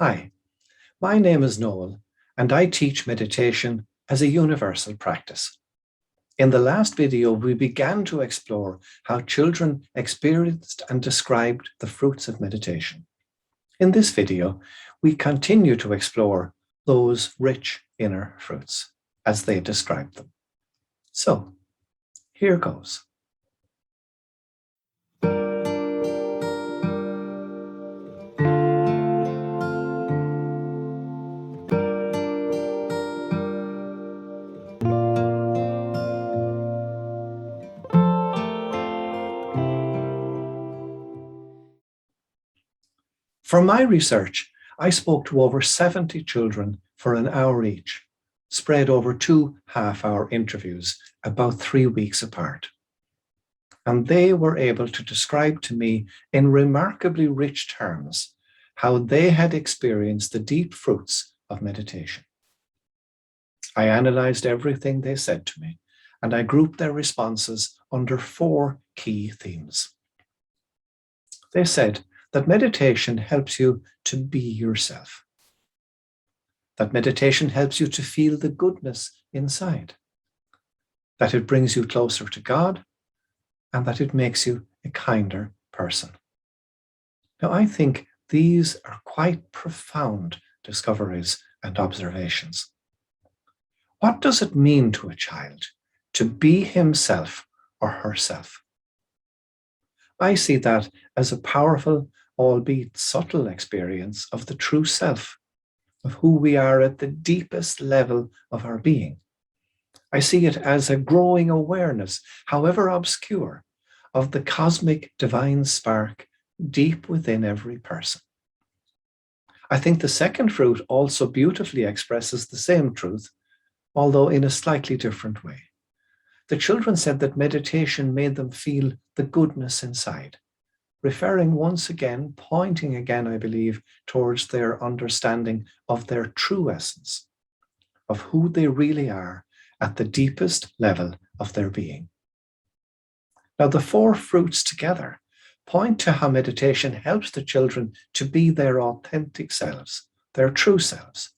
Hi, my name is Noel, and I teach meditation as a universal practice. In the last video, we began to explore how children experienced and described the fruits of meditation. In this video, we continue to explore those rich inner fruits as they describe them. So, here goes. For my research, I spoke to over 70 children for an hour each, spread over 2 half-hour interviews about 3 weeks apart. And they were able to describe to me in remarkably rich terms how they had experienced the deep fruits of meditation. I analysed everything they said to me, and I grouped their responses under 4 key themes. They said that meditation helps you to be yourself, that meditation helps you to feel the goodness inside, that it brings you closer to God, and that it makes you a kinder person. Now, I think these are quite profound discoveries and observations. What does it mean to a child to be himself or herself? I see that as a powerful, albeit subtle experience of the true self, of who we are at the deepest level of our being. I see it as a growing awareness, however obscure, of the cosmic divine spark deep within every person. I think the second fruit also beautifully expresses the same truth, although in a slightly different way. The children said that meditation made them feel the goodness inside, referring once again, pointing again, I believe, towards their understanding of their true essence, of who they really are at the deepest level of their being. Now, the 4 fruits together point to how meditation helps the children to be their authentic selves, their true selves,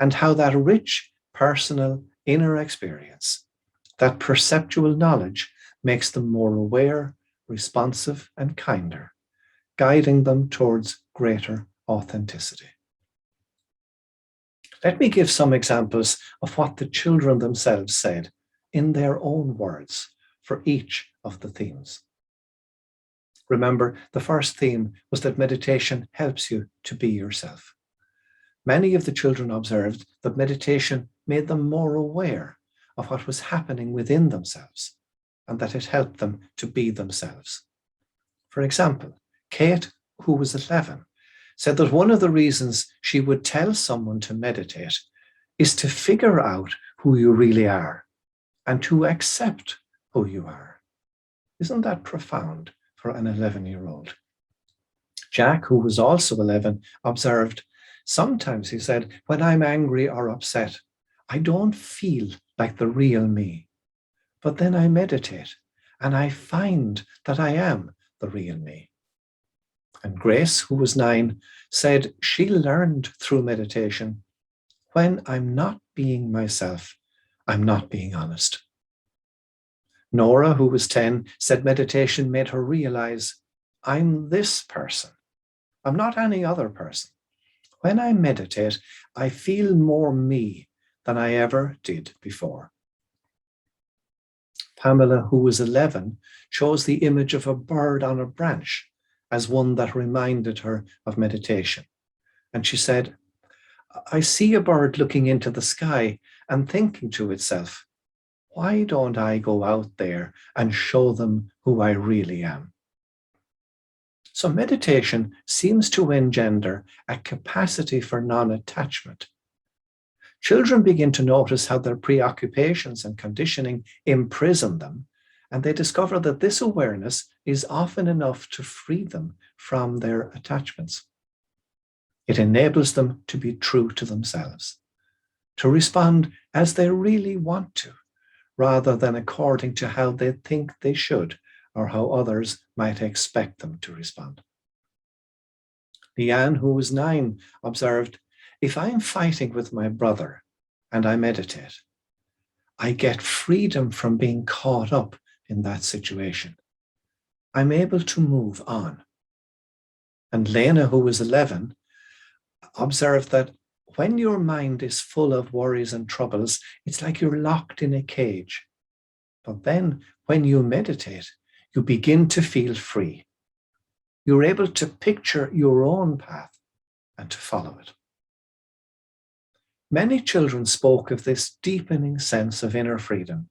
and how that rich, personal, inner experience, that perceptual knowledge, makes them more aware, responsive, and kinder, guiding them towards greater authenticity. Let me give some examples of what the children themselves said in their own words for each of the themes. Remember, the first theme was that meditation helps you to be yourself. Many of the children observed that meditation made them more aware of what was happening within themselves, and that it helped them to be themselves. For example, Kate, who was 11, said that one of the reasons she would tell someone to meditate is to figure out who you really are and to accept who you are. Isn't that profound for an 11-year-old? Jack, who was also 11, observed, sometimes, he said, when I'm angry or upset, I don't feel like the real me. But then I meditate and I find that I am the real me. And Grace, who was 9, said she learned through meditation, when I'm not being myself, I'm not being honest. Nora, who was 10, said meditation made her realize, I'm this person. I'm not any other person. When I meditate, I feel more me than I ever did before. Pamela, who was 11, chose the image of a bird on a branch as one that reminded her of meditation. And she said, I see a bird looking into the sky and thinking to itself, why don't I go out there and show them who I really am? So meditation seems to engender a capacity for non-attachment. Children begin to notice how their preoccupations and conditioning imprison them, and they discover that this awareness is often enough to free them from their attachments. It enables them to be true to themselves, to respond as they really want to, rather than according to how they think they should or how others might expect them to respond. Leanne, who was 9, observed, if I'm fighting with my brother and I meditate, I get freedom from being caught up in that situation. I'm able to move on. And Lena, who was 11, observed that when your mind is full of worries and troubles, it's like you're locked in a cage. But then when you meditate, you begin to feel free. You're able to picture your own path and to follow it. Many children spoke of this deepening sense of inner freedom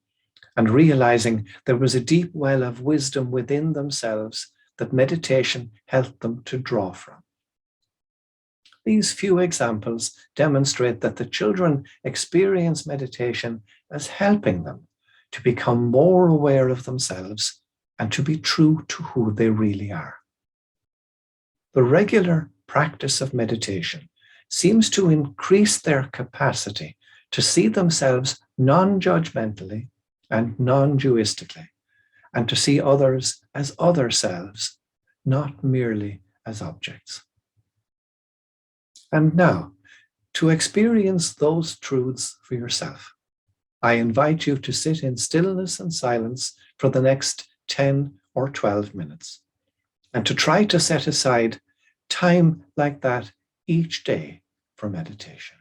and realizing there was a deep well of wisdom within themselves that meditation helped them to draw from. These few examples demonstrate that the children experience meditation as helping them to become more aware of themselves and to be true to who they really are. The regular practice of meditation seems to increase their capacity to see themselves non-judgmentally and non-duistically, and to see others as other selves, not merely as objects. And now, to experience those truths for yourself, I invite you to sit in stillness and silence for the next 10 or 12 minutes, and to try to set aside time like that each day for meditation.